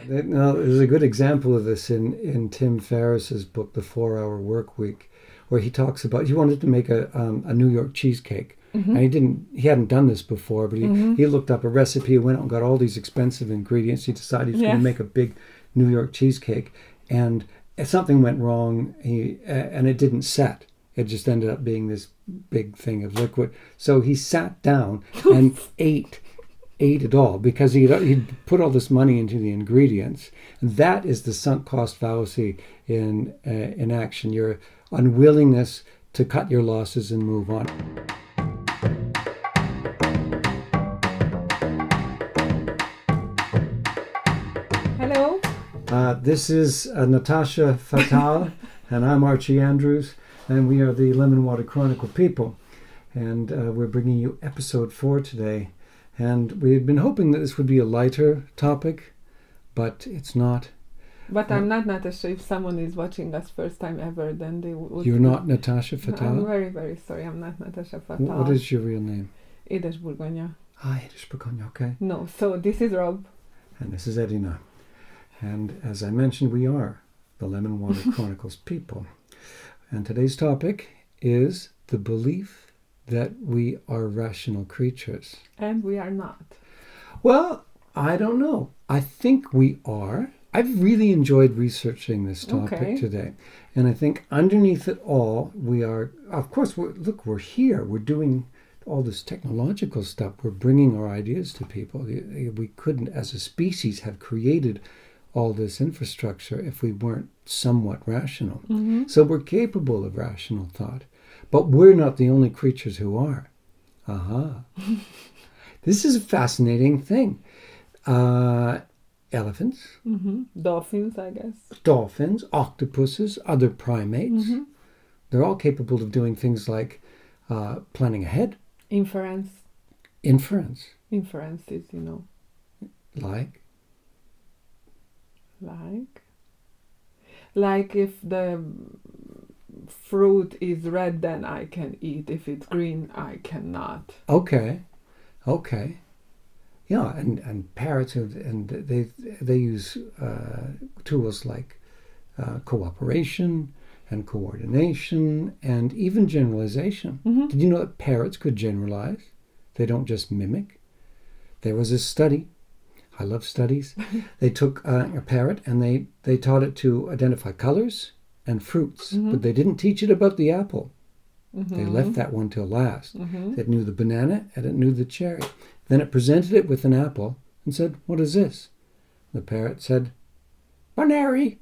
Now, there's a good example of this in Tim Ferriss's book, The 4-Hour Work Week, where he talks about, he wanted to make a New York cheesecake. Mm-hmm. And he hadn't done this before, but Mm-hmm. he looked up a recipe, went out and got all these expensive ingredients. He decided he was going Yes. to make a big New York cheesecake. And something went wrong, and it didn't set. It just ended up being this big thing of liquid. So he sat down and ate it all because he'd put all this money into the ingredients. And that is the sunk cost fallacy in action. Your unwillingness to cut your losses and move on. Hello. This is Natasha Fatal, and I'm Archie Andrews, and we are the Lemon Water Chronicle people. And we're bringing you episode 4 today. And we had been hoping that this would be a lighter topic, but it's not. But I'm not Natasha. If someone is watching us first time ever, then they would... You're not Natasha Fatal? I'm very, very sorry. I'm not Natasha Fatal. What is your real name? Édes Burgonya. Édes Burgonya, okay. No, so this is Rob. And this is Edina. And as I mentioned, we are the Lemon Water Chronicles people. And today's topic is the belief that we are rational creatures. And we are not. Well, I don't know. I think we are. I've really enjoyed researching this topic today. And I think underneath it all, we are, of course, we're here. We're doing all this technological stuff. We're bringing our ideas to people. We couldn't, as a species, have created all this infrastructure if we weren't somewhat rational. Mm-hmm. So we're capable of rational thought. But we're not the only creatures who are. Aha. This is a fascinating thing. Elephants. Mm-hmm. Dolphins, I guess. Dolphins, octopuses, other primates. Mm-hmm. They're all capable of doing things like planning ahead. Inference. Inference. Inference is, Like if the fruit is red, then I can eat. If it's green, I cannot. Okay. Yeah, and parrots and they use tools like cooperation and coordination and even generalization. Mm-hmm. Did you know that parrots could generalize? They don't just mimic. There was a study. I love studies. They took a parrot and they taught it to identify colors and fruits, Mm-hmm. but they didn't teach it about the apple. Mm-hmm. They left that one till last. Mm-hmm. It knew the banana and it knew the cherry. Then it presented it with an apple and said, "What is this?" The parrot said, "Binary."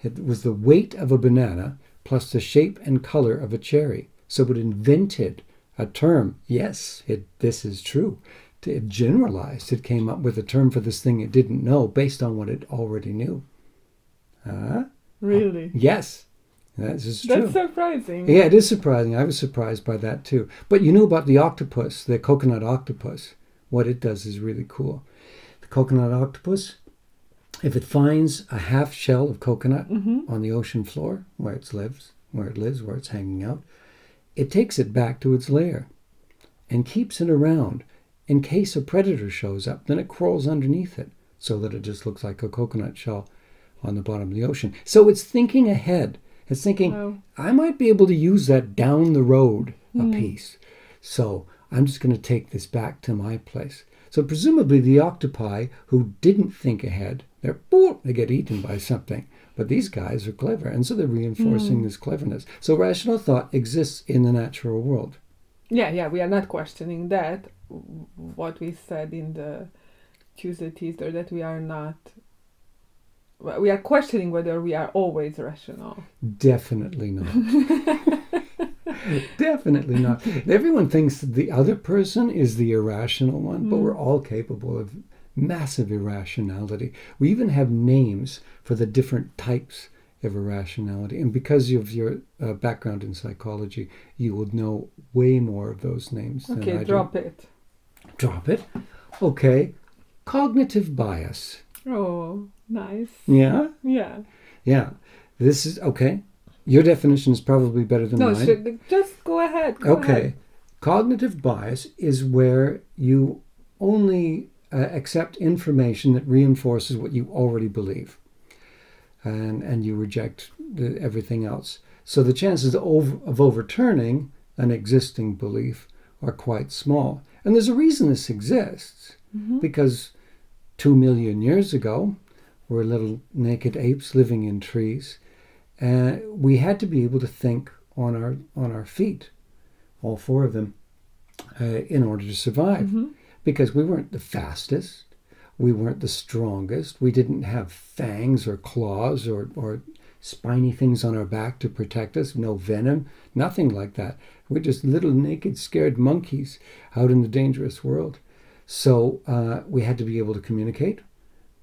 It was the weight of a banana plus the shape and color of a cherry. So it invented a term. Yes, this is true. It generalized. It came up with a term for this thing it didn't know based on what it already knew. Really? Yes, that is true. That's surprising. Yeah, it is surprising. I was surprised by that too. But you know about the octopus, the coconut octopus. What it does is really cool. The coconut octopus, if it finds a half shell of coconut Mm-hmm. on the ocean floor where it lives, where it's hanging out, it takes it back to its lair and keeps it around in case a predator shows up. Then it crawls underneath it so that it just looks like a coconut shell on the bottom of the ocean. So it's thinking ahead. It's thinking, Wow. I might be able to use that down the road a piece. So I'm just going to take this back to my place. So presumably the octopi who didn't think ahead, they get eaten by something. But these guys are clever, and so they're reinforcing this cleverness. So rational thought exists in the natural world. Yeah, we are not questioning that. What we said in the Tuesday teaser, that we are not... We are questioning whether we are always rational. Definitely not. Definitely not. Everyone thinks the other person is the irrational one, but we're all capable of massive irrationality. We even have names for the different types of irrationality. And because of your background in psychology, you will know way more of those names than I do. Okay, drop it. Drop it. Okay. Cognitive bias. Oh, nice. Yeah? Yeah. Yeah. This is, okay. Your definition is probably better than mine. Just go ahead. Go Okay. ahead. Cognitive bias is where you only accept information that reinforces what you already believe, and you reject everything else. So the chances of overturning an existing belief are quite small. And there's a reason this exists, because 2 million years ago, we're little naked apes living in trees, and we had to be able to think on our feet, all four of them, in order to survive. Because we weren't the fastest, we weren't the strongest, we didn't have fangs or claws or spiny things on our back to protect us, no venom, nothing like that. We're just little naked scared monkeys out in the dangerous world. So we had to be able to communicate,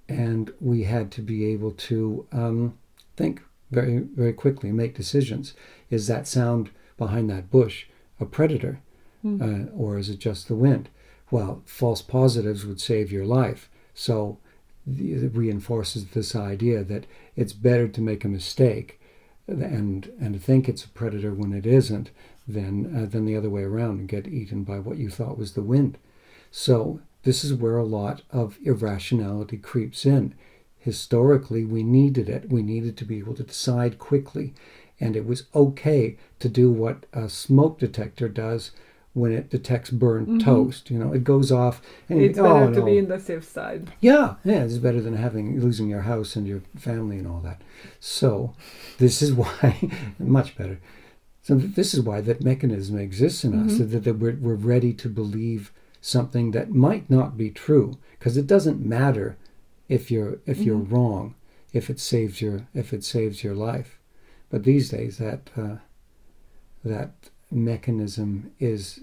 and we had to be able to think very, very quickly, make decisions. Is that sound behind that bush a predator, or is it just the wind? Well, false positives would save your life. So it reinforces this idea that it's better to make a mistake and to think it's a predator when it isn't than the other way around and get eaten by what you thought was the wind. So this is where a lot of irrationality creeps in. Historically, we needed it. We needed to be able to decide quickly. And it was okay to do what a smoke detector does when it detects burnt toast. It goes off. And it's better to be in the safe side. Yeah, it's better than losing your house and your family and all that. So this is why, much better. So this is why that mechanism exists in us, that we're ready to believe something that might not be true, because it doesn't matter if you're wrong, if it saves your life. But these days that mechanism is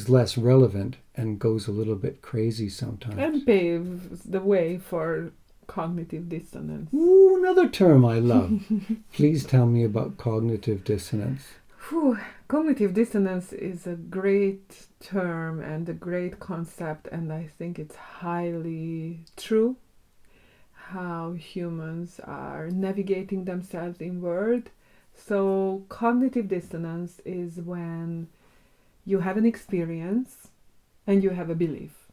less relevant and goes a little bit crazy sometimes. And paves the way for cognitive dissonance. Ooh, another term I love. Please tell me about cognitive dissonance. Cognitive dissonance is a great term and a great concept, and I think it's highly true how humans are navigating themselves inward. So cognitive dissonance is when you have an experience and you have a belief,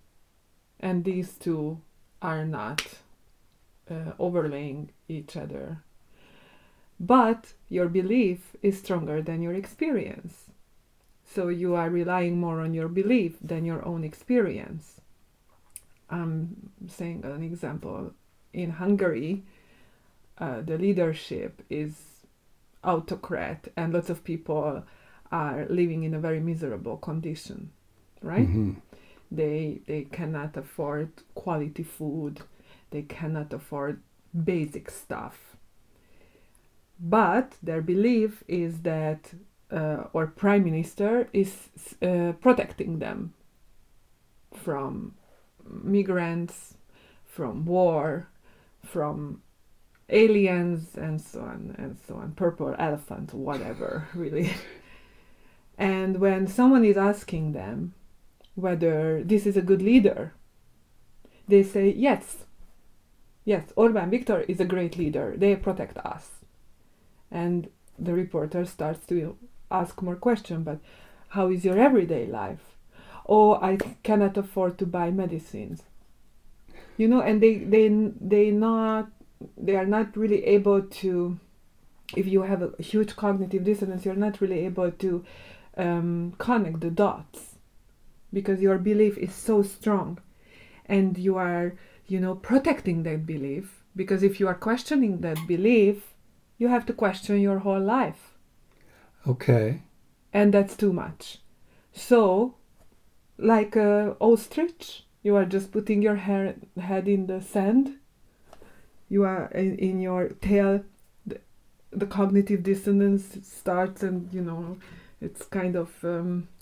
and these two are not overlaying each other. But your belief is stronger than your experience. So you are relying more on your belief than your own experience. I'm saying an example. In Hungary, the leadership is autocrat, and lots of people are living in a very miserable condition, right? They cannot afford quality food. They cannot afford basic stuff. But their belief is that our prime minister is protecting them from migrants, from war, from aliens, and so on, purple elephant, whatever, really. And when someone is asking them whether this is a good leader, they say, yes, Orbán Viktor is a great leader, they protect us. And the reporter starts to ask more questions, but how is your everyday life? Oh, I cannot afford to buy medicines. And they are not really able to, if you have a huge cognitive dissonance, you're not really able to connect the dots, because your belief is so strong, and you are, protecting that belief, because if you are questioning that belief, you have to question your whole life. Okay. And that's too much. So, like an ostrich, you are just putting your head in the sand. You are in your tail, the cognitive dissonance starts, and it's kind of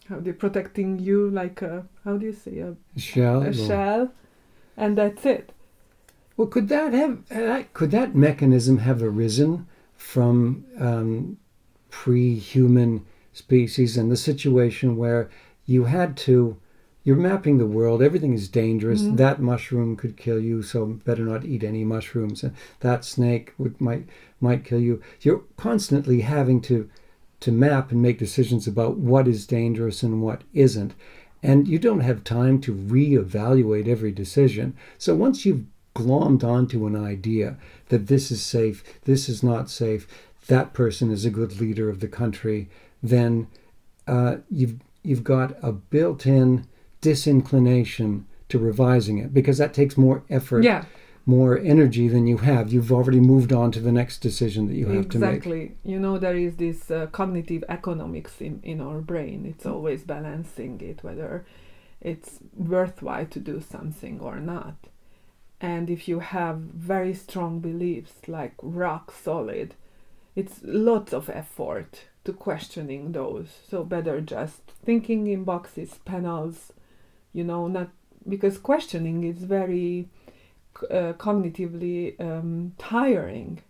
how they're protecting you, like how do you say, a shell, and that's it. Well, could that mechanism have arisen from pre-human species, and the situation where you're mapping the world, everything is dangerous, that mushroom could kill you, so better not eat any mushrooms, that snake might kill you. You're constantly having to map and make decisions about what is dangerous and what isn't, And you don't have time to reevaluate every decision. So once you've glommed onto an idea that this is safe, this is not safe, that person is a good leader of the country, then you've got a built-in disinclination to revising it, because that takes more effort, more energy than you have. You've already moved on to the next decision that you have to make. Exactly. There is this cognitive economics in our brain. It's always balancing it, whether it's worthwhile to do something or not. And if you have very strong beliefs, like rock solid, it's lots of effort to questioning those. So better just thinking in boxes, panels, not, because questioning is very cognitively tiring,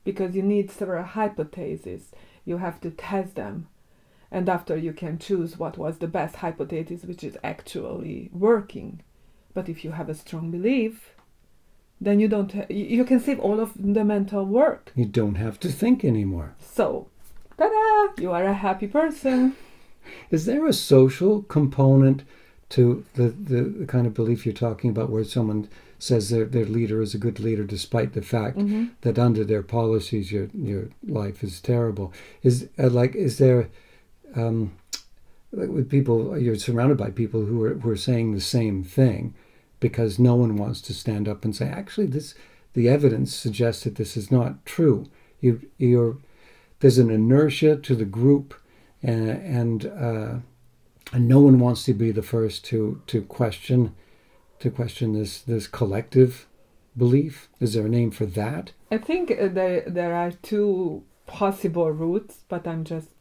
because you need several hypotheses. You have to test them, and after you can choose what was the best hypothesis which is actually working. But if you have a strong belief, then you can save all of the mental work. You don't have to think anymore. So, ta-da! You are a happy person. Is there a social component to the kind of belief you're talking about, where someone says their leader is a good leader despite the fact that under their policies your life is terrible? Is there with people, you're surrounded by people who are saying the same thing, because no one wants to stand up and say, actually, the evidence suggests that this is not true. There's an inertia to the group, and no one wants to be the first to question this collective belief. Is there a name for that? I think there are two possible routes, but I'm just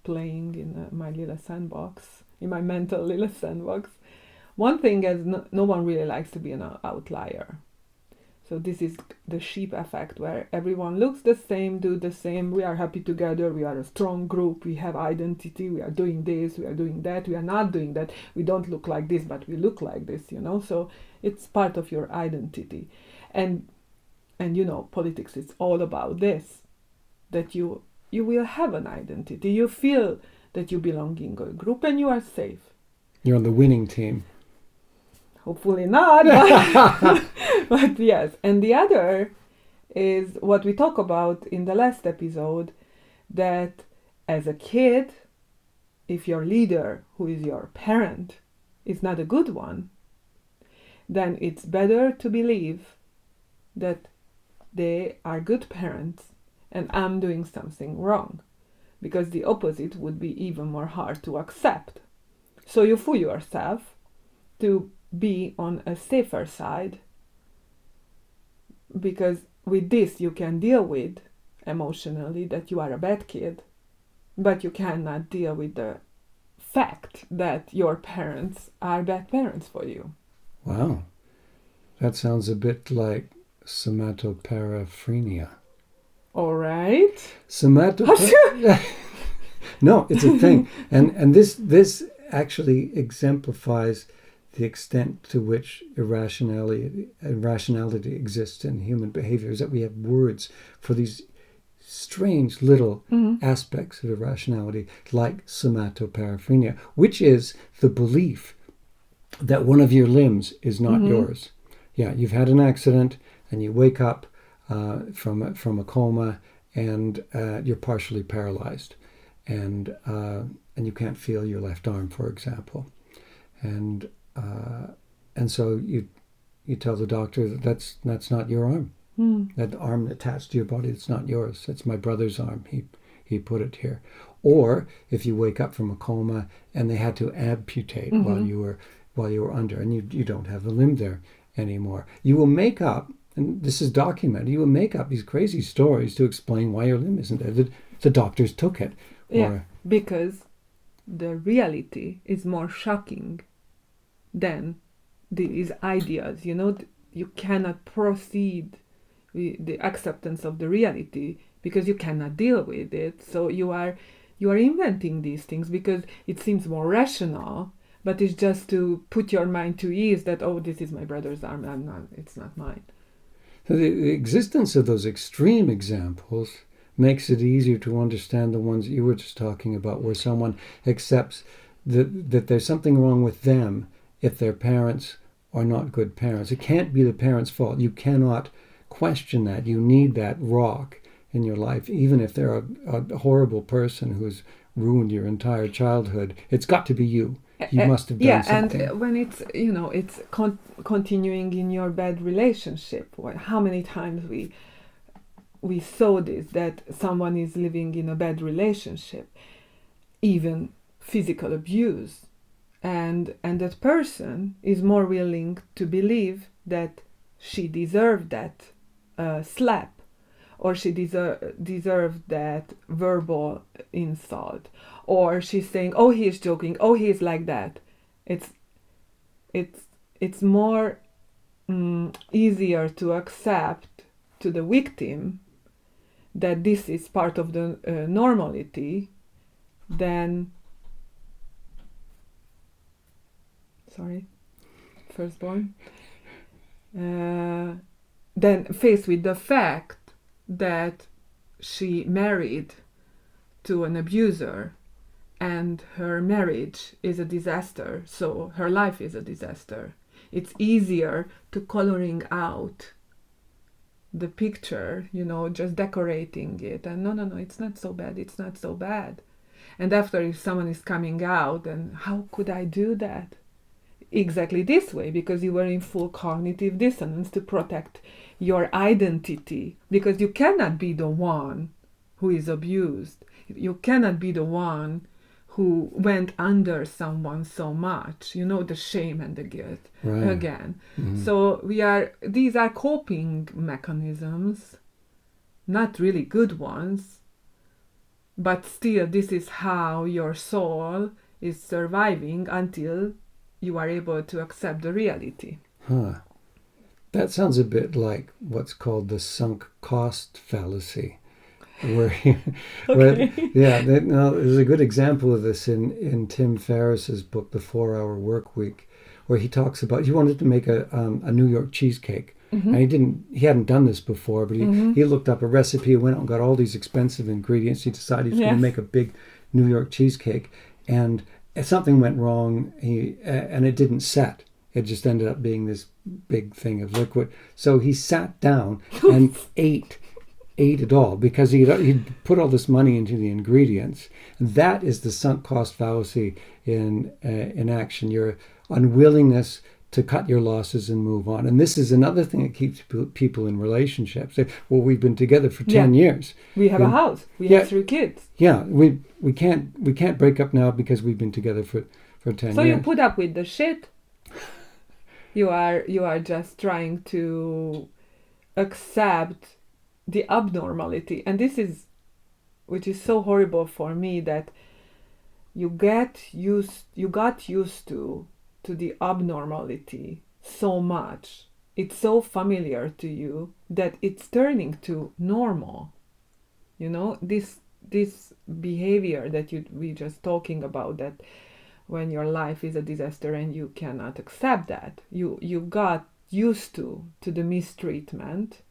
playing in my little sandbox, in my mental little sandbox. One thing is no one really likes to be an outlier. So this is the sheep effect, where everyone looks the same, do the same. We are happy together. We are a strong group. We have identity. We are doing this. We are doing that. We are not doing that. We don't look like this, but we look like this. So it's part of your identity, and politics is all about this. That you will have an identity. You feel that you belong in a group and you are safe. You're on the winning team. Hopefully not, but yes. And the other is what we talked about in the last episode, that as a kid, if your leader, who is your parent, is not a good one, then it's better to believe that they are good parents and I'm doing something wrong, because the opposite would be even more hard to accept. So you fool yourself to be on a safer side, because with this you can deal with emotionally that you are a bad kid, but you cannot deal with the fact that your parents are bad parents for you. Wow. That sounds a bit like somatoparaphrenia. All right. No, it's a thing. And this actually exemplifies the extent to which irrationality exists in human behavior, is that we have words for these strange little aspects of irrationality, like somatoparaphrenia, which is the belief that one of your limbs is not yours. Yeah, you've had an accident and you wake up from a coma, and you're partially paralyzed, and you can't feel your left arm, for example, and so you tell the doctor that's not your arm. That arm attached to your body, it's not yours. It's my brother's arm. He put it here. Or if you wake up from a coma and they had to amputate while you were under, and you don't have the limb there anymore, you will make up, and this is documented, you will make up these crazy stories to explain why your limb isn't there. The doctors took it. Yeah, because the reality is more shocking than these ideas. You cannot proceed with the acceptance of the reality because you cannot deal with it. So you are inventing these things because it seems more rational, but it's just to put your mind to ease that, oh, this is my brother's arm, it's not mine. So the existence of those extreme examples makes it easier to understand the ones you were just talking about, where someone accepts that there's something wrong with them if their parents are not good parents. It can't be the parents' fault. You cannot question that. You need that rock in your life, even if they're a horrible person who's ruined your entire childhood. It's got to be you. You must have done something. And when it's it's continuing in your bad relationship. How many times we saw this, that someone is living in a bad relationship, even physical abuse, and that person is more willing to believe that she deserved that slap, or she deserved that verbal insult, or she's saying, oh, he's joking, oh, he's like that. It's more easier to accept to the victim that this is part of the normality than firstborn, then faced with the fact that she married to an abuser and her marriage is a disaster, so her life is a disaster. It's easier to coloring out the picture, just decorating it, and no, it's not so bad. And after, if someone is coming out, and how could I do that? Exactly this way, because you were in full cognitive dissonance to protect your identity, because you cannot be the one who is abused. You cannot be the one who went under someone so much, the shame and the guilt again. Mm-hmm. So these are coping mechanisms, not really good ones, but still this is how your soul is surviving until you are able to accept the reality. That sounds a bit like what's called the sunk cost fallacy. There's a good example of this in Tim Ferriss's book, The 4-Hour Work Week, where he talks about, he wanted to make a New York cheesecake. Mm-hmm. And he hadn't done this before, but he looked up a recipe, went out and got all these expensive ingredients. He decided he was going to make a big New York cheesecake, and something went wrong, and it didn't set. It just ended up being this big thing of liquid. So he sat down and ate it all, because he'd put all this money into the ingredients. And that is the sunk cost fallacy in action. Your unwillingness to cut your losses and move on. And this is another thing that keeps people in relationships. Well, we've been together for 10 years. We have a house. We have 3 kids. Yeah, we can't break up now because we've been together for 10 years. So you put up with the shit. You are just trying to accept the abnormality, and which is so horrible for me, that you got used to the abnormality so much. It's so familiar to you that it's turning to normal. This behavior that we just talking about, that when your life is a disaster and you cannot accept that, you got used to the mistreatment.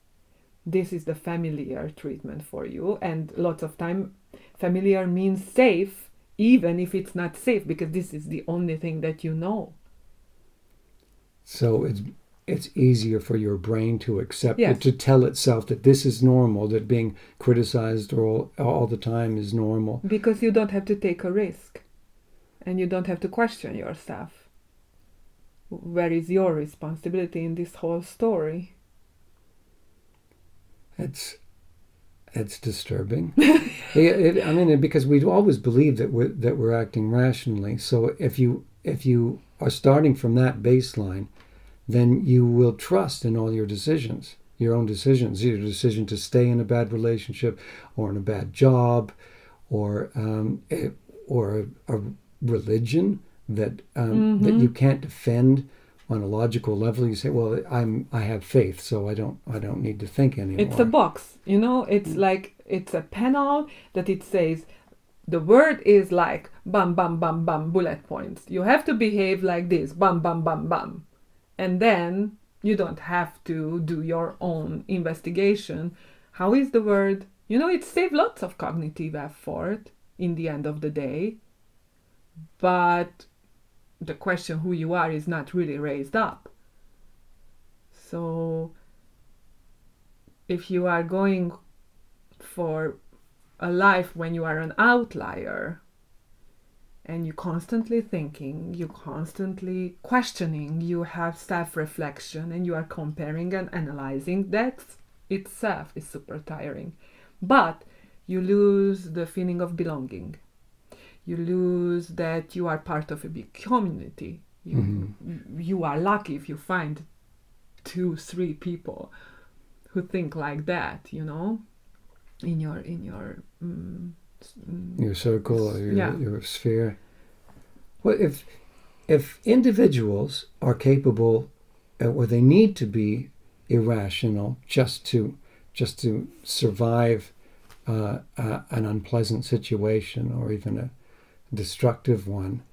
This is the familiar treatment for you, and lots of time familiar means safe, even if it's not safe, because this is the only thing that you know. So it's easier for your brain to accept it, to tell itself that this is normal, that being criticized all the time is normal. Because you don't have to take a risk, and you don't have to question yourself. Where is your responsibility in this whole story? It's disturbing. Because we've always believed that we're acting rationally. So if you are starting from that baseline, then you will trust in all your decisions, your own decisions, your decision to stay in a bad relationship, or in a bad job, or a religion that you can't defend on a logical level. You say, well, I have faith, so I don't need to think anymore. It's a box, it's like, it's a panel that it says the word is like bam, bam, bam, bam, bullet points. You have to behave like this, bam, bam, bam, bam. And then you don't have to do your own investigation. How is the word? It saves lots of cognitive effort in the end of the day. but the question who you are is not really raised up. So if you are going for a life when you are an outlier, and you're constantly thinking, you're constantly questioning, you have self-reflection, and you are comparing and analyzing, that itself is super tiring. But you lose the feeling of belonging. You lose that you are part of a big community. You are lucky if you find 2-3 people who think like that, you know, in your your circle, or yeah. your sphere. Well, if individuals are capable, or they need to be irrational just to survive an unpleasant situation or even a destructive one,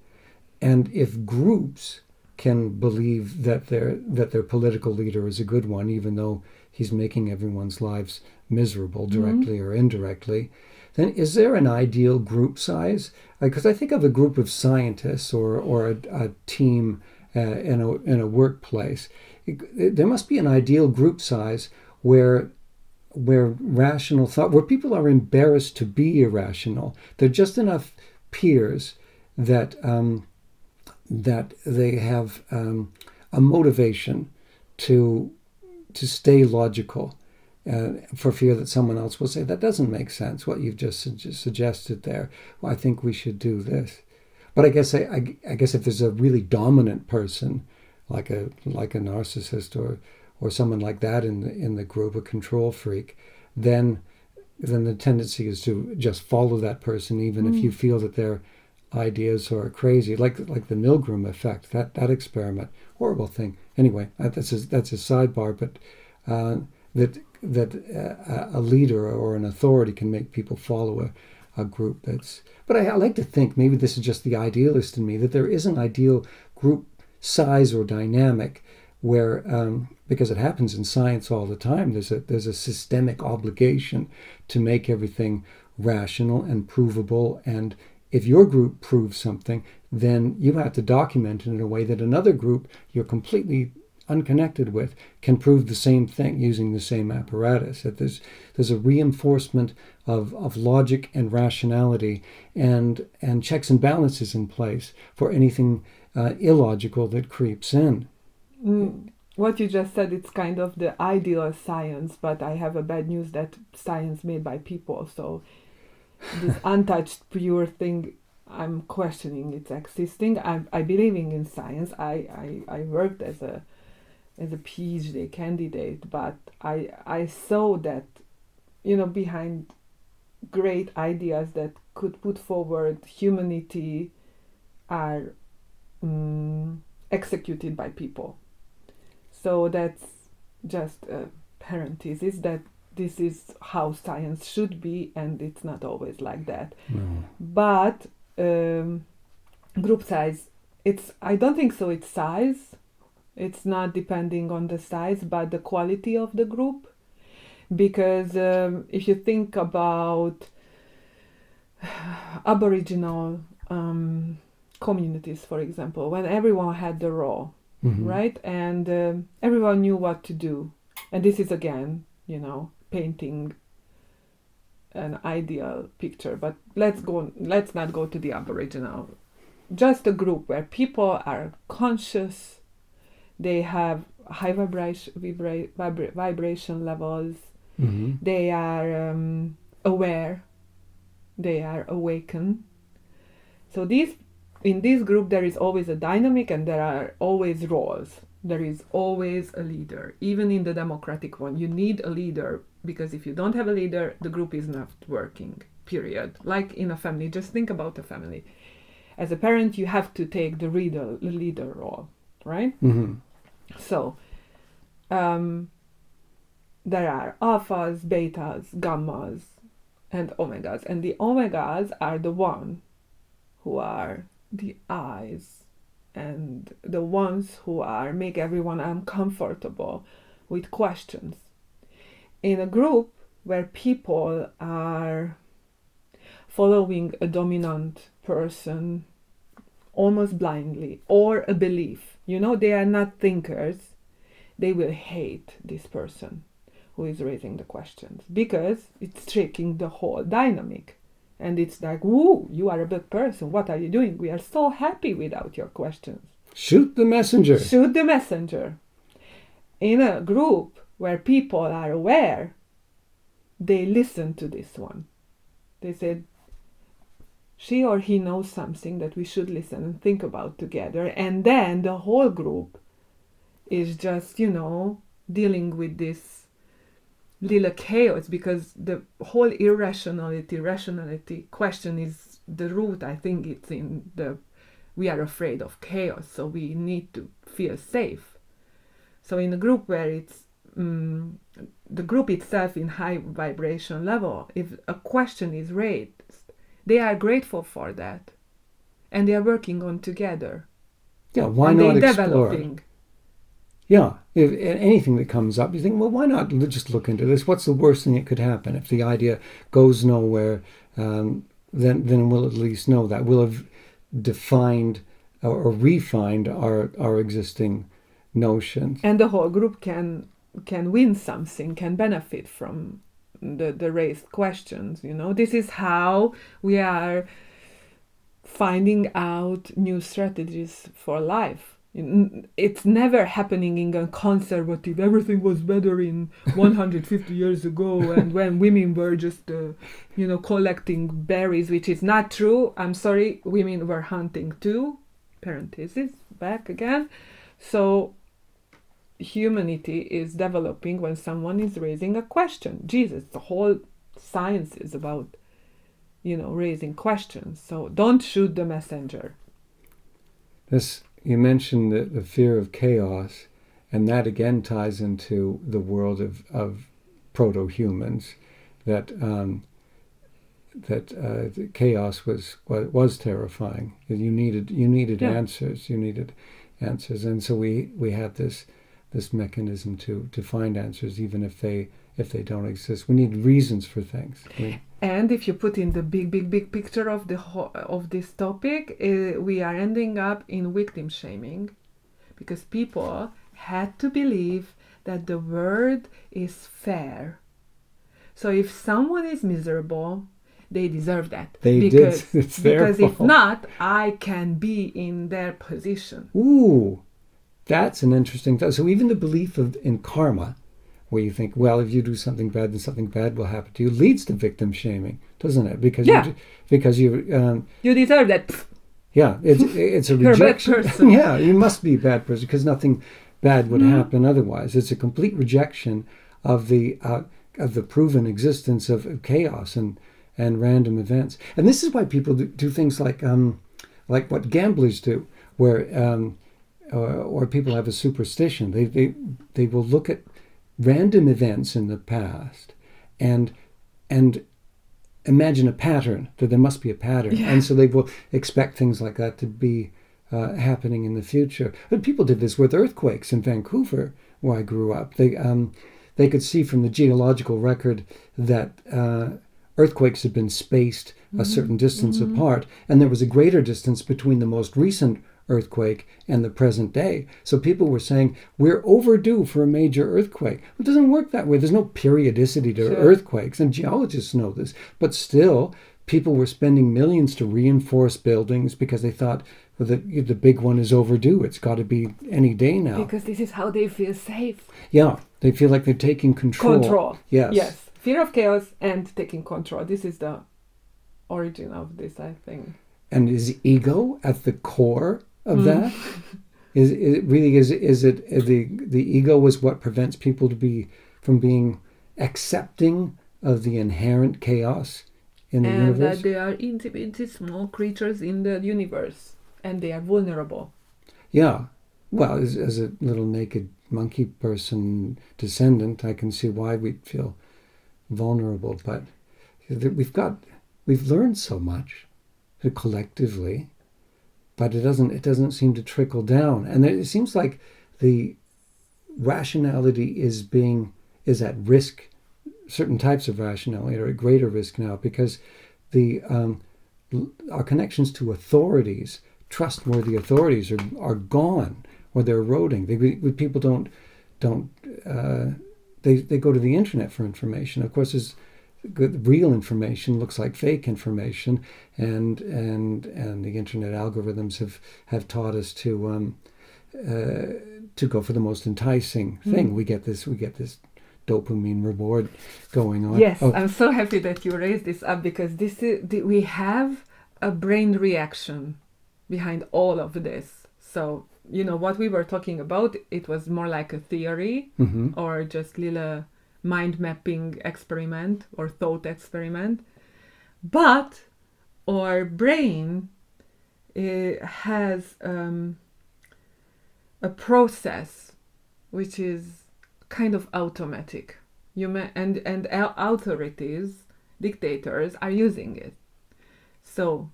and if groups can believe that their political leader is a good one, even though he's making everyone's lives miserable directly or indirectly, then is there an ideal group size? Because I think of a group of scientists or a team in a workplace. There must be an ideal group size where rational thought, where people are embarrassed to be irrational. They're just enough peers that that they have a motivation to stay logical, for fear that someone else will say, that doesn't make sense, what you've just suggested there. Well, I think we should do this. But I guess if there's a really dominant person, like a narcissist or someone like that in the group, a control freak, then the tendency is to just follow that person, even if you feel that their ideas are crazy, like the Milgram effect, that experiment, horrible thing. Anyway, that's a sidebar, but that a leader or an authority can make people follow a group that's. But I like to think, maybe this is just the idealist in me, that there is an ideal group size or dynamic where, because it happens in science all the time, there's a systemic obligation to make everything rational and provable, and if your group proves something, then you have to document it in a way that another group you're completely unconnected with can prove the same thing using the same apparatus. That there's a reinforcement of logic and rationality and checks and balances in place for anything illogical that creeps in. What you just said, it's kind of the ideal science, but I have a bad news that science made by people, so this untouched pure thing, I'm questioning its existing. I believing in science. I worked as a PhD candidate, but I saw that, behind great ideas that could put forward humanity are executed by people. So that's just a parenthesis that this is how science should be, and it's not always like that. No. But group size, I don't think so it's size. It's not depending on the size, but the quality of the group. Because if you think about Aboriginal communities, for example, when everyone had the role, right? And everyone knew what to do. And this is again, painting an ideal picture, but let's not go to the Aboriginal. Just a group where people are conscious, they have high vibration levels, they are aware, they are awakened. So in this group there is always a dynamic and there are always roles. There is always a leader. Even in the democratic one, you need a leader, because if you don't have a leader, the group is not working, period. Like in a family, just think about a family. As a parent, you have to take the leader role, right? So there are alphas, betas, gammas, and omegas. And the omegas are the one who are the eyes and the ones who make everyone uncomfortable with questions. In a group where people are following a dominant person almost blindly, or a belief. They are not thinkers. They will hate this person who is raising the questions because it's shaking the whole dynamic. And it's like, woo, you are a bad person. What are you doing? We are so happy without your questions. Shoot the messenger. Shoot the messenger. In a group where people are aware, they listen to this one. They said, she or he knows something that we should listen and think about together. And then the whole group is just, dealing with this little chaos, because the whole rationality question is the root. I think it's in we are afraid of chaos, so we need to feel safe. So in a group where it's the group itself in high vibration level, if a question is raised, they are grateful for that, and they are working on together. Yeah, why and not they're explore? Developing. Yeah, if anything that comes up, you think, well, why not just look into this? What's the worst thing that could happen? If the idea goes nowhere, then we'll at least know that. We'll have defined or refined our existing notions. And the whole group can win something, can benefit from the raised questions. This is how we are finding out new strategies for life. It's never happening in a conservative, everything was better in 150 years ago, and when women were just collecting berries, which is not true. I'm sorry, women were hunting too, parenthesis, back again. So humanity is developing when someone is raising a question. Jesus, the whole science is about raising questions. So don't shoot the messenger. You mentioned the fear of chaos, and that again ties into the world of proto-humans, that chaos was terrifying. You needed answers. You needed answers, and so we had this mechanism to find answers, even if they don't exist. We need reasons for things. And if you put in the big picture of this topic, we are ending up in victim shaming, because people had to believe that the world is fair. So if someone is miserable, they deserve that. It's their because fault. If not, I can be in their position. Ooh, that's an interesting thought. So even the belief in karma, where you think, well, if you do something bad, then something bad will happen to you, leads to victim shaming, doesn't it? Because you deserve that. Yeah, it's a rejection. You're a bad person. Yeah, you must be a bad person because nothing bad would happen otherwise. It's a complete rejection of the proven existence of chaos and random events. And this is why people do things like what gamblers do, where or people have a superstition. They will look at random events in the past and imagine a pattern, that there must be a pattern. Yeah. And so they will expect things like that to be happening in the future. But people did this with earthquakes in Vancouver, where I grew up. They could see from the geological record that earthquakes had been spaced a certain distance apart, and there was a greater distance between the most recent earthquake and the present day. So people were saying, we're overdue for a major earthquake. It doesn't work that way. There's no periodicity to earthquakes, and geologists know this. But still, people were spending millions to reinforce buildings because they thought, well, the big one is overdue. It's got to be any day now. Because this is how they feel safe. Yeah, they feel like they're taking control. Yes. Fear of chaos and taking control. This is the origin of this, I think. And is ego at the core of that? Is it the ego is what prevents people from being accepting of the inherent chaos in the universe? And that they are intimate, small creatures in the universe, and they are vulnerable. Yeah. Well, as a little naked monkey person descendant, I can see why we'd feel vulnerable. But we've learned so much collectively, but it doesn't seem to trickle down. And it seems like the rationality is at risk. Certain types of rationality are at greater risk now because our connections to authorities, trustworthy authorities are gone, or they're eroding. People don't they go to the internet for information. Of course, real information looks like fake information, and the internet algorithms have taught us to go for the most enticing thing. We get this dopamine reward going on. Yes, I'm so happy that you raised this up, because we have a brain reaction behind all of this. So, what we were talking about, it was more like a theory or just little mind mapping experiment or thought experiment. But our brain has a process which is kind of automatic. And authorities, dictators, are using it. So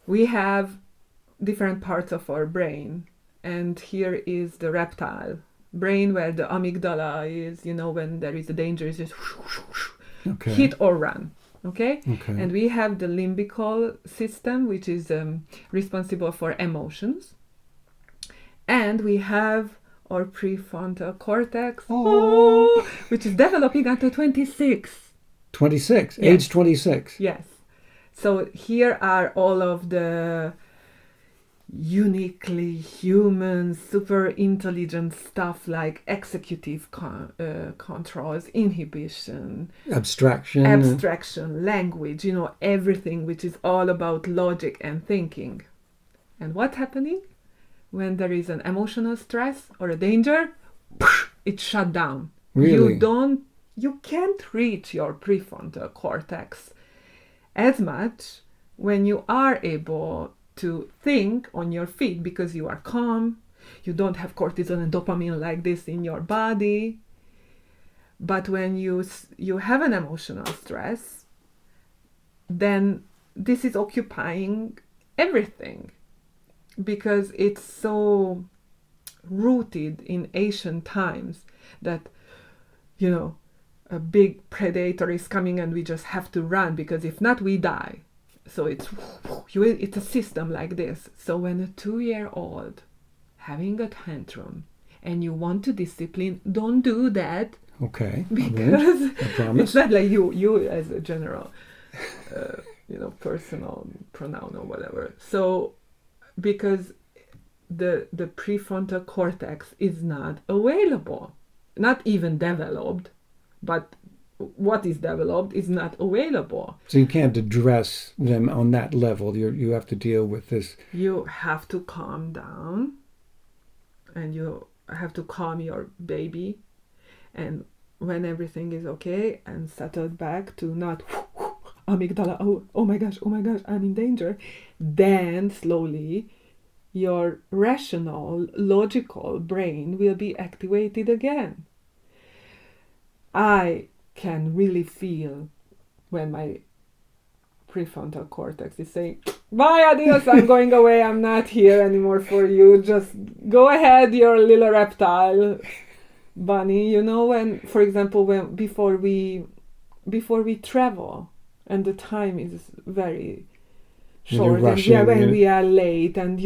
we have different parts of our brain, and here is the reptile brain, where the amygdala is, when there is a danger, it's just hit or run. Okay? And we have the limbical system, which is responsible for emotions. And we have our prefrontal cortex, which is developing until 26. 26? Yes. Age 26? Yes. So here are all of the uniquely human, super intelligent stuff, like executive controls, inhibition, abstraction, language, everything which is all about logic and thinking. And what's happening? When there is an emotional stress or a danger, it's shut down. Really? You can't reach your prefrontal cortex as much when you are able to think on your feet, because you are calm, you don't have cortisol and dopamine like this in your body. But when you have an emotional stress, then this is occupying everything, because it's so rooted in ancient times that, a big predator is coming and we just have to run, because if not, we die. So it's a system like this. So when a 2-year-old having a tantrum and you want to discipline, don't do that. Okay. Because I promise. It's not like you as a general, personal pronoun or whatever. So because the prefrontal cortex is not available, not even developed, but what is developed is not available. So you can't address them on that level. You have to deal with this. You have to calm down, and you have to calm your baby, and when everything is okay and settled back to not amygdala, oh my gosh, I'm in danger, then slowly your rational, logical brain will be activated again. I can really feel when my prefrontal cortex is saying, bye, adios, I'm going away, I'm not here anymore for you, just go ahead, your little reptile bunny. When, for example, before we travel and the time is very short, and when we are late, and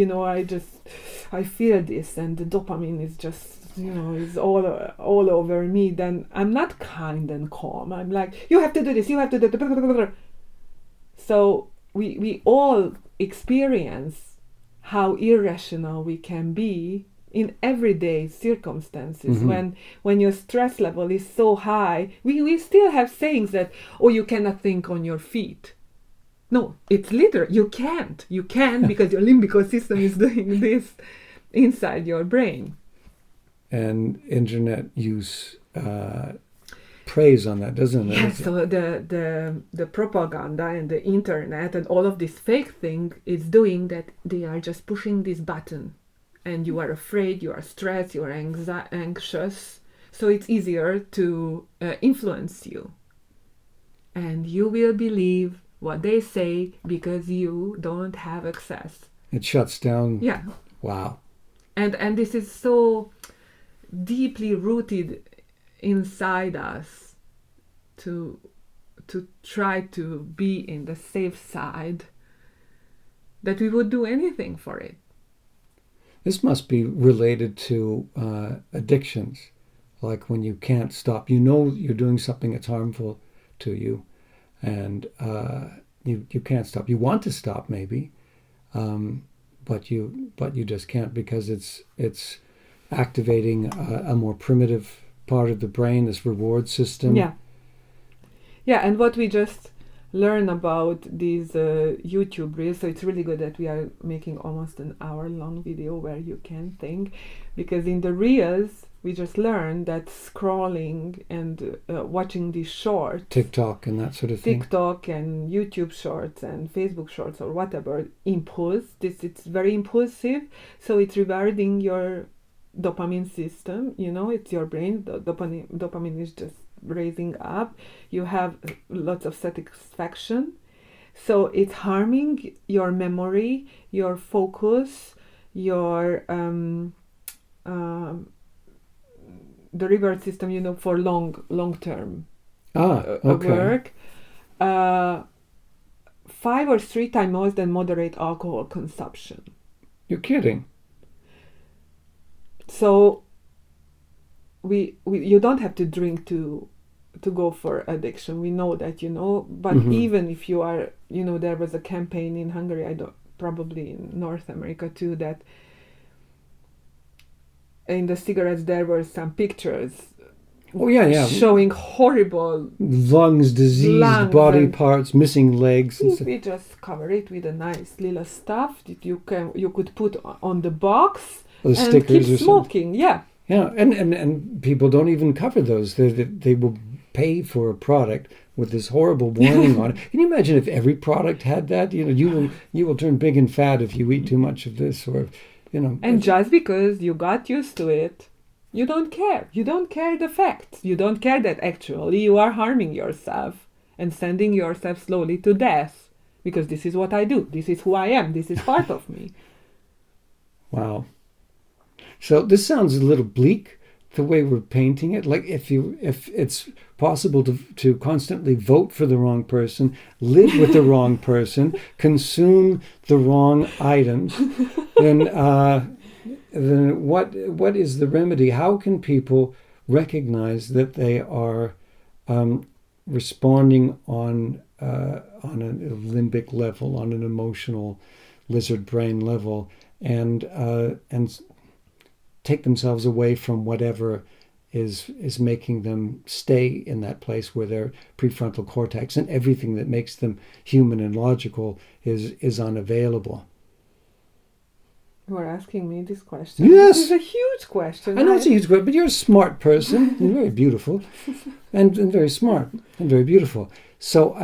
I feel this, and the dopamine is just is all over me, then I'm not kind and calm. I'm like, you have to do this, you have to do that. So we all experience how irrational we can be in everyday circumstances. When your stress level is so high, we still have sayings that, you cannot think on your feet. No, it's literal. You can because your limbical system is doing this inside your brain. And internet use preys on that, doesn't it? Yes, so the propaganda and the internet and all of this fake thing is doing that. They are just pushing this button, and you are afraid, you are stressed, you are anxious, so it's easier to influence you, and you will believe what they say because you don't have access. It shuts down. Yeah. Wow. And this is so deeply rooted inside us to try to be in the safe side, that we would do anything for it. This must be related to addictions, like when you can't stop. You know you're doing something that's harmful to you, and you can't stop. You want to stop, maybe, but you just can't, because it's activating a more primitive part of the brain, this reward system. Yeah, and what we just learn about these YouTube reels, so it's really good that we are making almost an hour-long video where you can think, because in the reels we just learned that scrolling and watching these shorts, TikTok and that sort of thing, TikTok and YouTube shorts and Facebook shorts or whatever, it's very impulsive, so it's rewarding your dopamine system, it's your brain, the dopamine is just raising up, you have lots of satisfaction, so it's harming your memory, your focus, your the reward system, for long term work, 5 or 3 times more than moderate alcohol consumption. You're kidding. So you don't have to drink to go for addiction. We know that, but even if you are, there was a campaign in Hungary, probably in North America too, that in the cigarettes there were some pictures showing horrible lungs, diseased body parts, missing legs. We just cover it with a nice little stuff that you could put on the box and stickers keep smoking. Yeah, and people don't even cover those. They will pay for a product with this horrible warning on it. Can you imagine if every product had that? You will turn big and fat if you eat too much of this, or And just because you got used to it, you don't care. You don't care the facts. You don't care that actually you are harming yourself and sending yourself slowly to death, because this is what I do. This is who I am. This is part of me. Wow. So this sounds a little bleak, the way we're painting it. Like if it's possible to constantly vote for the wrong person, live with the wrong person, consume the wrong items, then what is the remedy? How can people recognize that they are responding on a limbic level, on an emotional lizard brain level, and take themselves away from whatever is making them stay in that place where their prefrontal cortex and everything that makes them human and logical is unavailable? You are asking me this question. Yes. This is a huge question. I know it's a huge question, but you're a smart person. You're very beautiful and very smart and very beautiful. So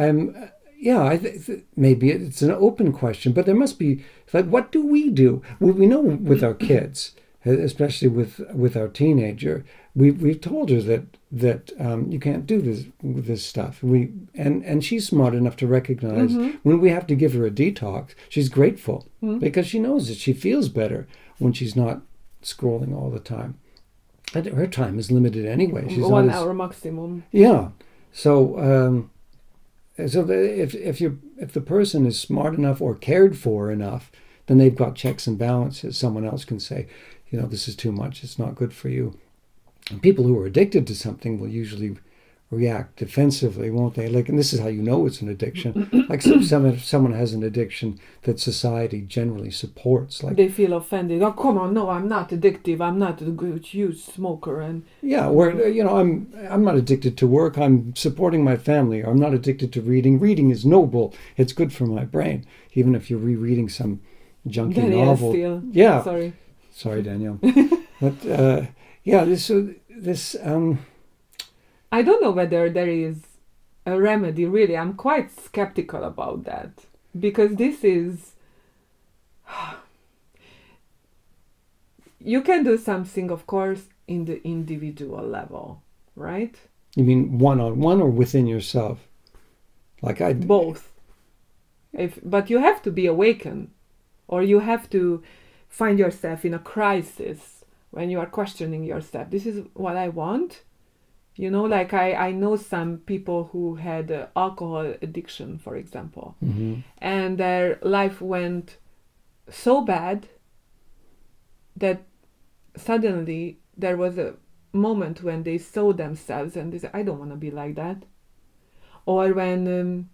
maybe it's an open question, but there must be, like, what do we do? Well, we know with our kids, especially with our teenager, we've told her that you can't do this stuff. And she's smart enough to recognize when we have to give her a detox, she's grateful because she knows that she feels better when she's not scrolling all the time. And her time is limited anyway. She's 1 hour maximum. Yeah. So if the person is smart enough or cared for enough, then they've got checks and balances. Someone else can say, this is too much, it's not good for you. And people who are addicted to something will usually react defensively, won't they? Like, and this is how you know it's an addiction. Like someone has an addiction that society generally supports. Like they feel offended. Oh, come on, no, I'm not addictive. I'm not a huge smoker. And or I'm not addicted to work. I'm supporting my family. Or I'm not addicted to reading. Reading is noble. It's good for my brain, even if you're rereading some junky novel. Still. Yeah. Sorry, Danielle. But this. I don't know whether there is a remedy, really. I'm quite skeptical about that. Because this is... You can do something, of course, in the individual level, right? You mean one-on-one or within yourself? Both. But you have to be awakened. Or you have to find yourself in a crisis when you are questioning yourself. This is what I want. I know some people who had alcohol addiction, for example, and their life went so bad that suddenly there was a moment when they saw themselves and they said, I don't want to be like that. Or when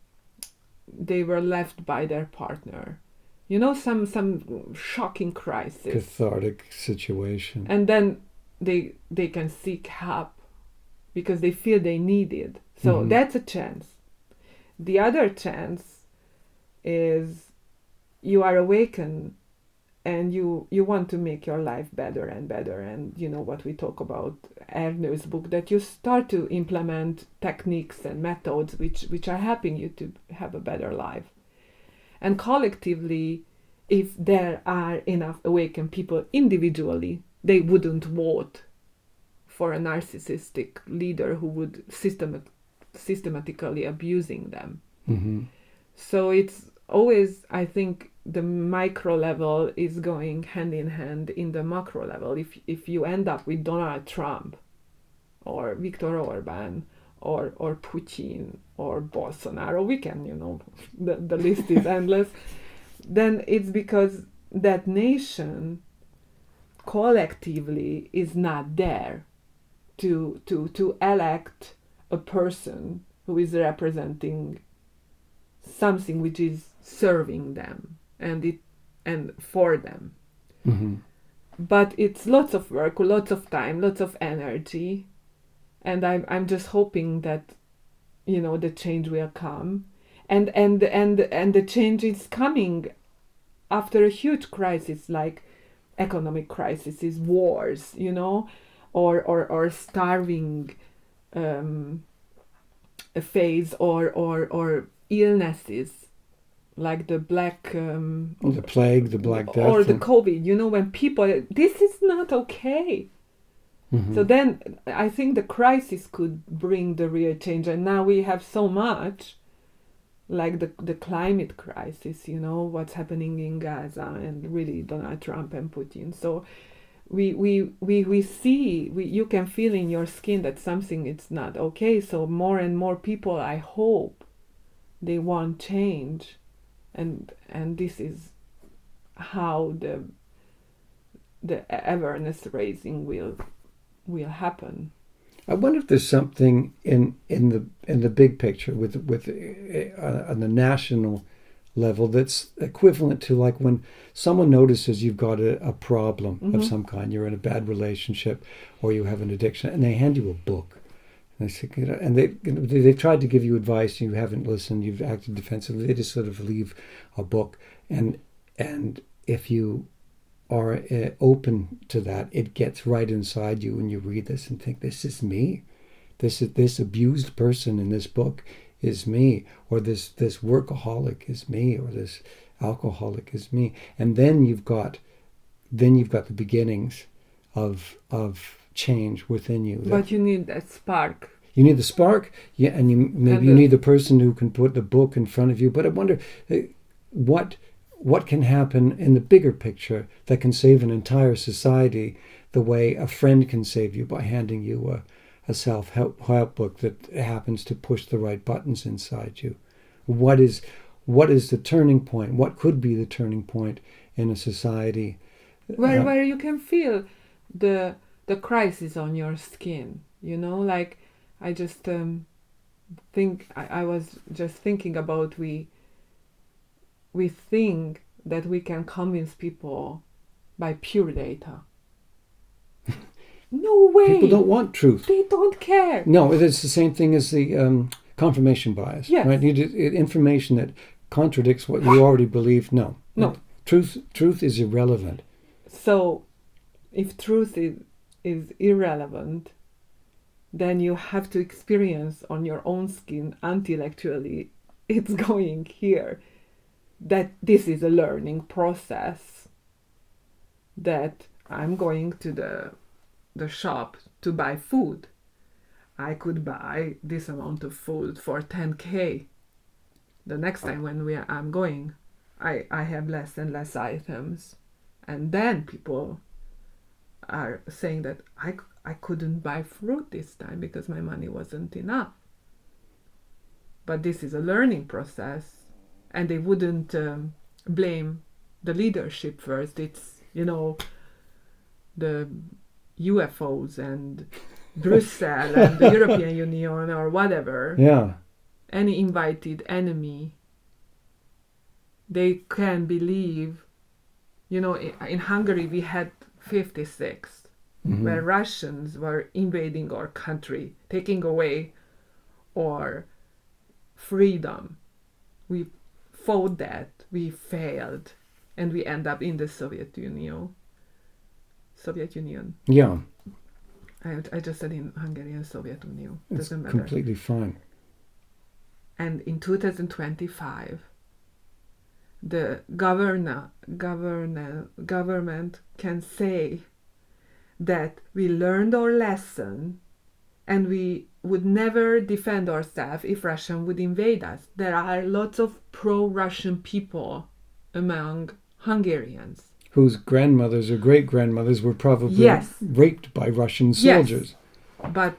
they were left by their partner. You know, some shocking crisis. Cathartic situation. And then they can seek help because they feel they need it. So that's a chance. The other chance is you are awakened and you want to make your life better and better, and you know what we talk about Ernő's book, that you start to implement techniques and methods which are helping you to have a better life. And collectively, if there are enough awakened people individually, they wouldn't vote for a narcissistic leader who would systematically abusing them. So it's always, I think, the micro level is going hand in hand in the macro level. If you end up with Donald Trump or Viktor Orban or Putin or Bolsonaro, we can, you know, the list is endless, then it's because that nation collectively is not there to elect a person who is representing something which is serving them and for them. But it's lots of work, lots of time, lots of energy, and I'm just hoping that, you know, the change will come, and the change is coming after a huge crisis like economic crises, wars, you know, or starving phase or illnesses like the the plague, the Black Death, or the COVID, you know, when people, this is not okay. So then I think the crisis could bring the real change, and now we have so much like the climate crisis, you know, what's happening in Gaza, and really Donald Trump and Putin. So we see, you can feel in your skin that something is not okay. So more and more people, I hope, they want change, and this is how the awareness raising will happen. I wonder if there's something in the big picture with on the national level that's equivalent to like when someone notices you've got a problem of some kind, you're in a bad relationship or you have an addiction, and they hand you a book. And they say, you know, and they've tried to give you advice, and you haven't listened, you've acted defensively. They just sort of leave a book, and if you are open to that, it gets right inside you, and you read this and think, this is me. This abused person in this book is me, or this workaholic is me, or this alcoholic is me. And then you've got the beginnings of change within you. But you need that spark. You need the spark, yeah, and you need the person who can put the book in front of you. But I wonder what can happen in the bigger picture that can save an entire society the way a friend can save you by handing you a self-help book that happens to push the right buttons inside you. What is the turning point? What could be the turning point in a society where you can feel the crisis on your skin, you know? Like, I just think I was just thinking about we think that we can convince people by pure data. No way. People don't want truth. They don't care. No, it's the same thing as the confirmation bias. Yes. Right? Information that contradicts what you already believe. No. Truth is irrelevant. So, if truth is irrelevant, then you have to experience on your own skin intellectually it's going here. That this is a learning process. That I'm going to the shop to buy food. I could buy this amount of food for 10K. The next time when I'm going, I have less and less items. And then people are saying that I couldn't buy fruit this time because my money wasn't enough. But this is a learning process, and they wouldn't blame the leadership first. It's, the UFOs and Brussels and the European Union or whatever. Yeah. Any invited enemy, they can believe. In Hungary we had 56, where Russians were invading our country, taking away our freedom. We fought that, we failed, and we end up in the Soviet Union. Yeah. I just said in Hungarian Soviet Union. It's Doesn't matter. completely fine. And in 2025, the government can say that we learned our lesson and we would never defend ourselves if Russia would invade us. There are lots of pro-Russian people among Hungarians. Whose grandmothers or great-grandmothers were probably raped by Russian soldiers. Yes, but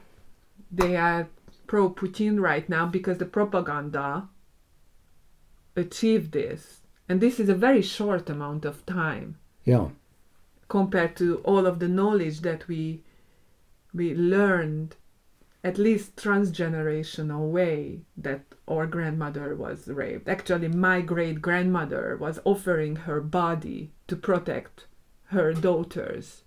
they are pro-Putin right now because the propaganda achieved this. And this is a very short amount of time. Yeah. Compared to all of the knowledge that we learned, at least transgenerational way, that our grandmother was raped. Actually, my great-grandmother was offering her body to protect her daughters.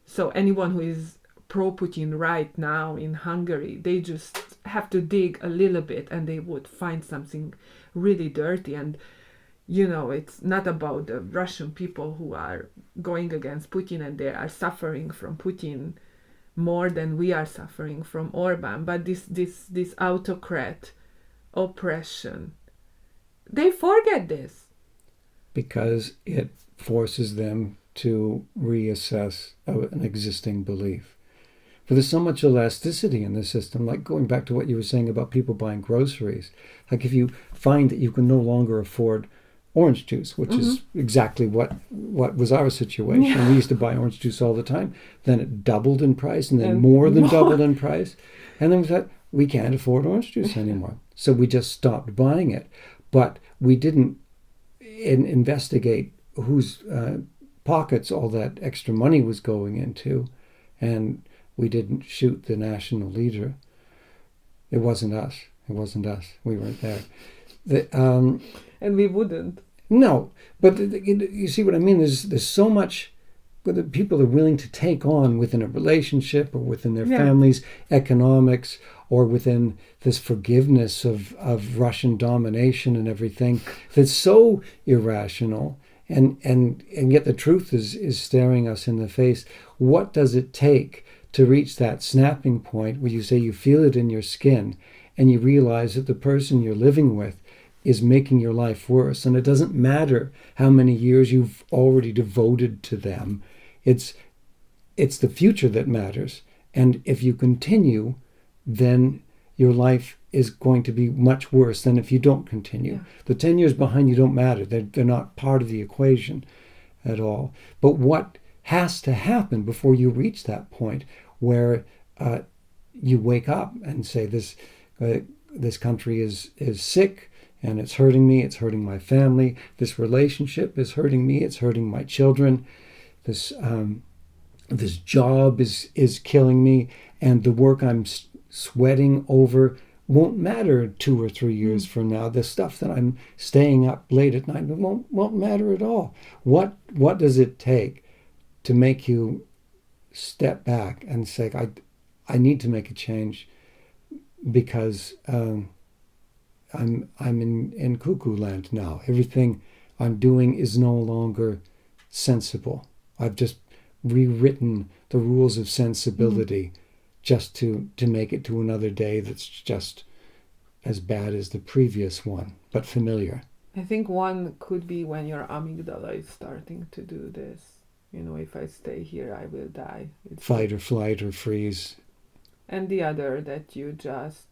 So anyone who is pro-Putin right now in Hungary, they just have to dig a little bit and they would find something really dirty. And it's not about the Russian people who are going against Putin and they are suffering from Putin more than we are suffering from Orban. But this autocrat oppression, they forget this. Because it forces them to reassess an existing belief. But there's so much elasticity in the system, like going back to what you were saying about people buying groceries. Like if you find that you can no longer afford orange juice, which is exactly what was our situation. Yeah. We used to buy orange juice all the time. Then it doubled in price, and then more than doubled in price. And then we thought, we can't afford orange juice anymore. So we just stopped buying it. But we didn't investigate whose pockets all that extra money was going into. And we didn't shoot the national leader. It wasn't us. We weren't there. And we wouldn't. No, but you see what I mean? There's so much that people are willing to take on within a relationship or within their families, economics, or within this forgiveness of Russian domination and everything that's so irrational. And yet the truth is staring us in the face. What does it take to reach that snapping point where you say you feel it in your skin and you realize that the person you're living with is making your life worse? And it doesn't matter how many years you've already devoted to them. It's the future that matters. And if you continue, then your life is going to be much worse than if you don't continue. Yeah. The 10 years behind you don't matter. They're not part of the equation at all. But what has to happen before you reach that point where you wake up and say, this country is sick, and it's hurting me, it's hurting my family. This relationship is hurting me, it's hurting my children. This job is killing me, and the work I'm sweating over won't matter 2 or 3 years from now. The stuff that I'm staying up late at night won't matter at all. What does it take to make you step back and say, I need to make a change because I'm in cuckoo land now. Everything I'm doing is no longer sensible. I've just rewritten the rules of sensibility just to make it to another day that's just as bad as the previous one, but familiar. I think one could be when your amygdala is starting to do this. If I stay here, I will die. It's fight or flight or freeze. And the other that you just...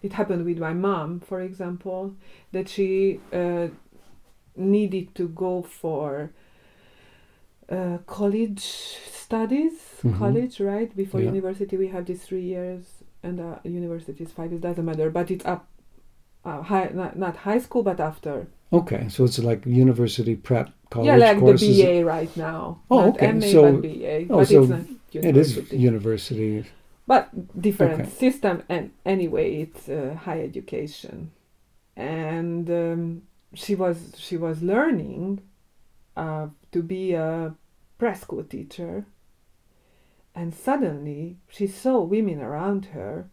It happened with my mom, for example, that she needed to go for college studies. College, right? Before university, we have these 3 years, and university is 5 years, doesn't matter. But it's up, not high school, but after Okay, so it's like university prep college Yeah, like courses. the BA right now. Oh, Not okay. MA, So, but BA. oh, But so it's not it is university. university. But different Okay. system, and anyway, it's high education. And she was learning to be a preschool teacher, and suddenly she saw women around her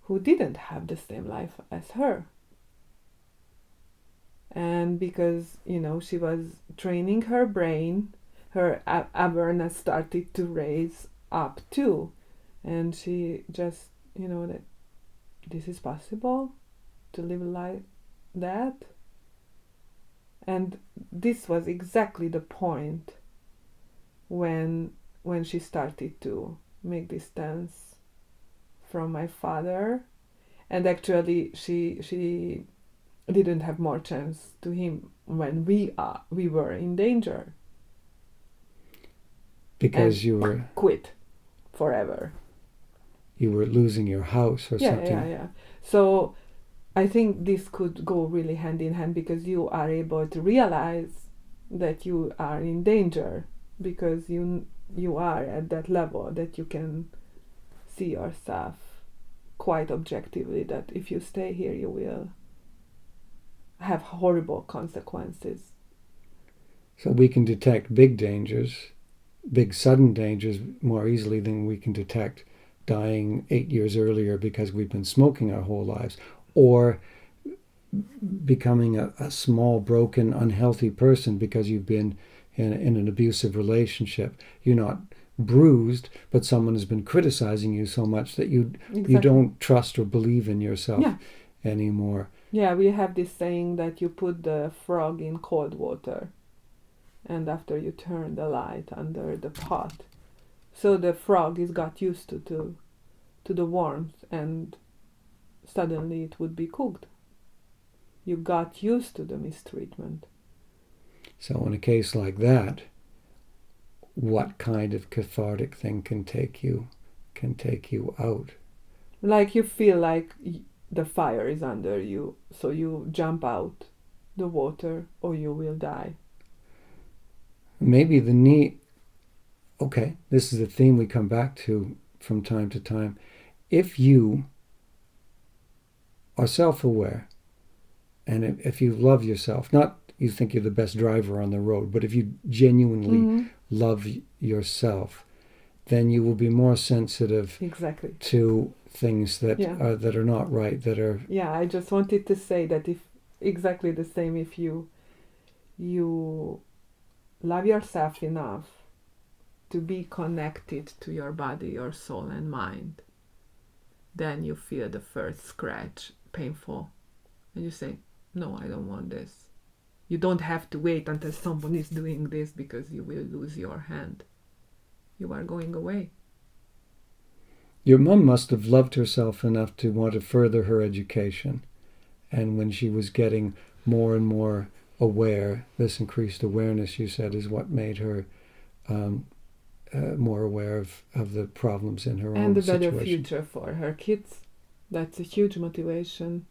who didn't have the same life as her. And because, she was training her brain, her awareness started to raise up too. And she just, that this is possible to live like that. And this was exactly the point when she started to make distance from my father. And actually she didn't have more chance to him when we were in danger. Because and you were quit forever. You were losing your house or something. Yeah. So I think this could go really hand in hand, because you are able to realize that you are in danger, because you are at that level that you can see yourself quite objectively, that if you stay here you will have horrible consequences. So we can detect big dangers, big sudden dangers, more easily than we can detect dying 8 years earlier because we've been smoking our whole lives, or becoming a small, broken, unhealthy person because you've been in an abusive relationship. You're not bruised, but someone has been criticizing you so much that you don't trust or believe in yourself anymore. Yeah, we have this saying that you put the frog in cold water, and after you turn the light under the pot, so the frog is got used to the warmth, and suddenly it would be cooked. You got used to the mistreatment. So in a case like that, what kind of cathartic thing can take you out? Like you feel like the fire is under you, so you jump out the water or you will die. Maybe the need. Okay, this is a theme we come back to from time to time. If you are self-aware, and if you love yourself, not you think you're the best driver on the road, but if you genuinely love yourself, then you will be more sensitive to things that are not right, that are... Yeah, I just wanted to say that if exactly the same, if you love yourself enough to be connected to your body, your soul and mind, then you feel the first scratch painful, and you say, no, I don't want this. You don't have to wait until someone is doing this, because you will lose your hand. You are going away. Your mum must have loved herself enough to want to further her education. And when she was getting more and more aware, this increased awareness, you said, is what made her more aware of the problems in her own situation. And a better future for her kids. That's a huge motivation.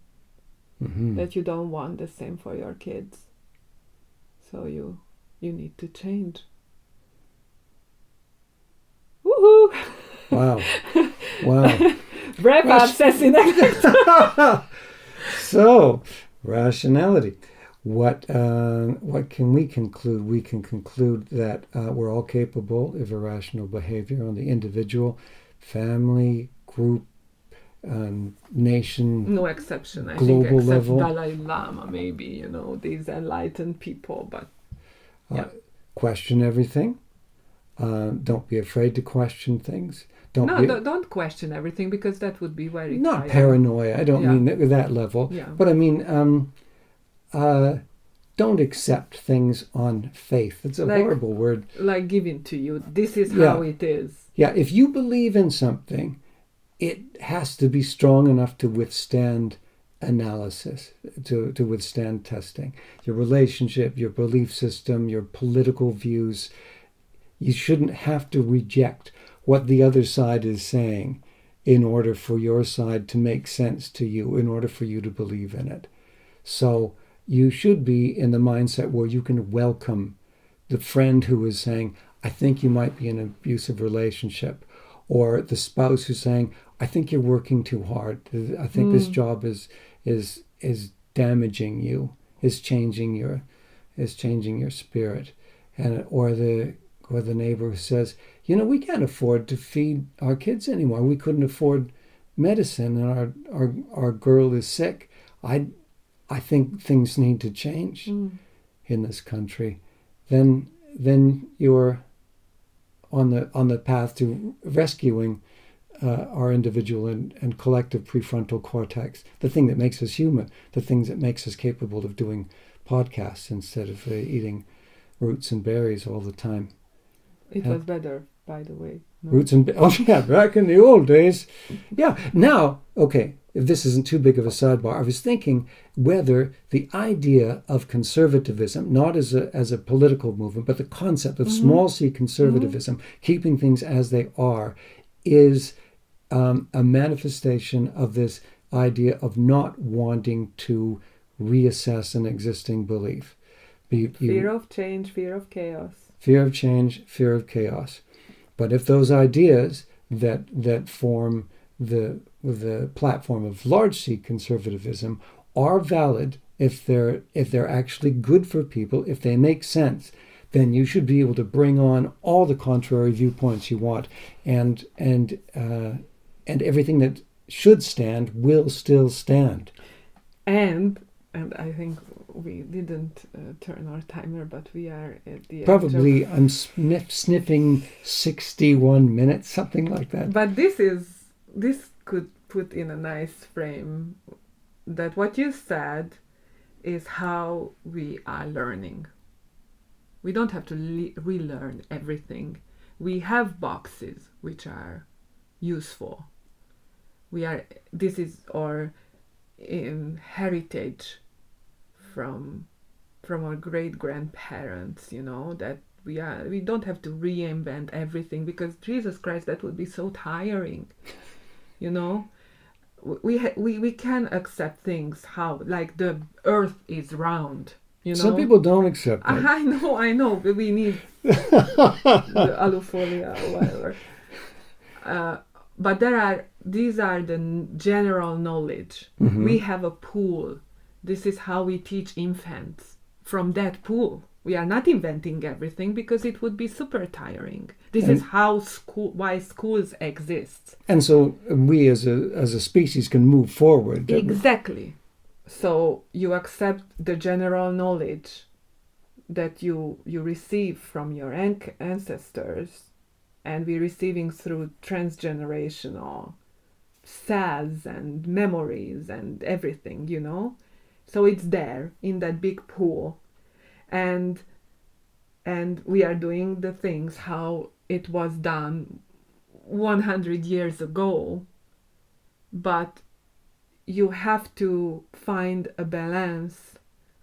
That you don't want the same for your kids. So you need to change. Woohoo! Wow. Brave up, So, rationality. What can we conclude? We can conclude that we're all capable of irrational behavior on the individual, family, group, nation, no exception. I global think except level. Dalai Lama, maybe, these enlightened people, but question everything. Don't be afraid to question things. Don't question everything, because that would be very not tiring. Paranoia. I don't mean that level. Yeah. But I mean, don't accept things on faith. It's a horrible word. Like giving to you. This is how it is. Yeah. If you believe in something, it has to be strong enough to withstand analysis, to withstand testing. Your relationship, your belief system, your political views. You shouldn't have to reject what the other side is saying in order for your side to make sense to you, in order for you to believe in it. So you should be in the mindset where you can welcome the friend who is saying, I think you might be in an abusive relationship, or the spouse who's saying, I think you're working too hard. I think this job is damaging you, is changing your spirit, or the neighbor who says, we can't afford to feed our kids anymore. We couldn't afford medicine, and our girl is sick. I think things need to change in this country. Then you're on the path to rescuing our individual and collective prefrontal cortex, the thing that makes us human, the things that makes us capable of doing podcasts instead of eating roots and berries all the time. It was better, by the way. No? Roots and back in the old days. Yeah. Now, okay, if this isn't too big of a sidebar, I was thinking whether the idea of conservatism, not as a political movement, but the concept of small c conservatism, keeping things as they are, is a manifestation of this idea of not wanting to reassess an existing belief. Fear of change, fear of chaos. Fear of change, fear of chaos. But if those ideas that form the platform of large C conservatism are valid, if they're actually good for people, if they make sense, then you should be able to bring on all the contrary viewpoints you want, and everything that should stand will still stand. And I think we didn't turn our timer, but we are at the probably edge of... I'm sniffing 61 minutes, something like that. But this could put in a nice frame that what you said is how we are learning. We don't have to relearn everything. We have boxes which are useful. This is our heritage from our great grandparents, that we don't have to reinvent everything, because Jesus Christ, that would be so tiring. We can accept things how, like, the earth is round. Some people don't accept that. I know, but we need the alufolia or whatever. But these are the general knowledge. We have a pool. This is how we teach infants from that pool. We are not inventing everything, because it would be super tiring. This is how why schools exist. And so we as a species can move forward. Exactly. So you accept the general knowledge that you receive from your ancestors, and we're receiving through transgenerational cells and memories and everything, So it's there in that big pool, and we are doing the things how it was done 100 years ago, but you have to find a balance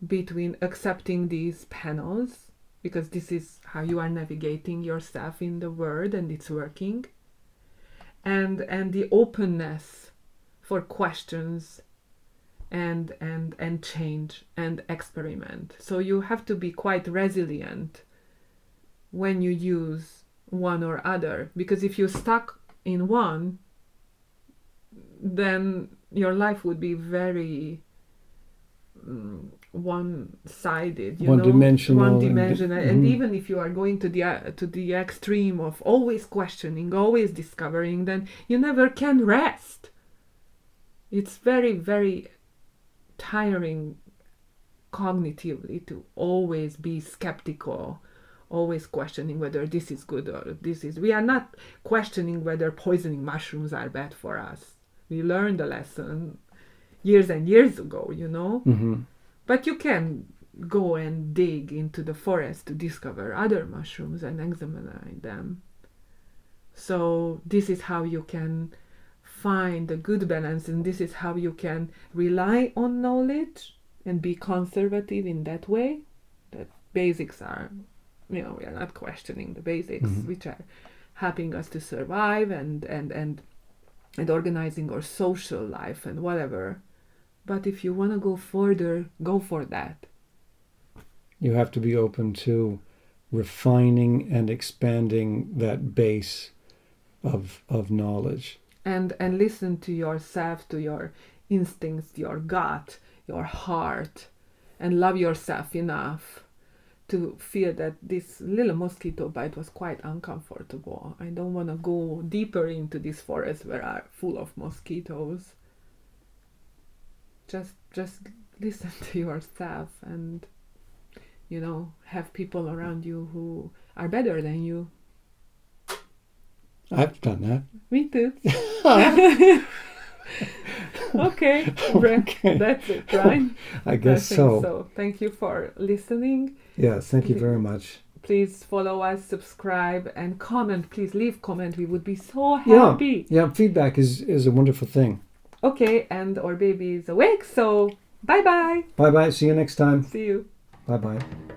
between accepting these panels, because this is how you are navigating yourself in the world and it's working, and the openness for questions and change and experiment. So you have to be quite resilient when you use one or other, because if you're stuck in one, then your life would be very one-sided, one-dimensional, and even if you are going to the extreme of always questioning, always discovering, then you never can rest. It's very, very tiring cognitively to always be skeptical, always questioning whether this is good or this is... We are not questioning whether poisoning mushrooms are bad for us. We learned a lesson years and years ago, But you can go and dig into the forest to discover other mushrooms and examine them. So this is how you can find a good balance, and this is how you can rely on knowledge and be conservative in that way. The basics are, we are not questioning the basics, which are helping us to survive and organizing our social life and whatever. But if you want to go further, go for that. You have to be open to refining and expanding that base of knowledge. And listen to yourself, to your instincts, your gut, your heart, and love yourself enough to feel that this little mosquito bite was quite uncomfortable. I don't want to go deeper into this forest where are full of mosquitoes. Just listen to yourself and, you know, have people around you who are better than you. I've done that. Me too. Okay, that's it, right? I guess think so. so. Thank you for listening. Yes, thank you very much. Please follow us, subscribe, and comment. Please leave comment. We would be so happy. Yeah, feedback is a wonderful thing. Okay, and our baby is awake, so bye-bye. Bye-bye. See you next time. See you. Bye-bye.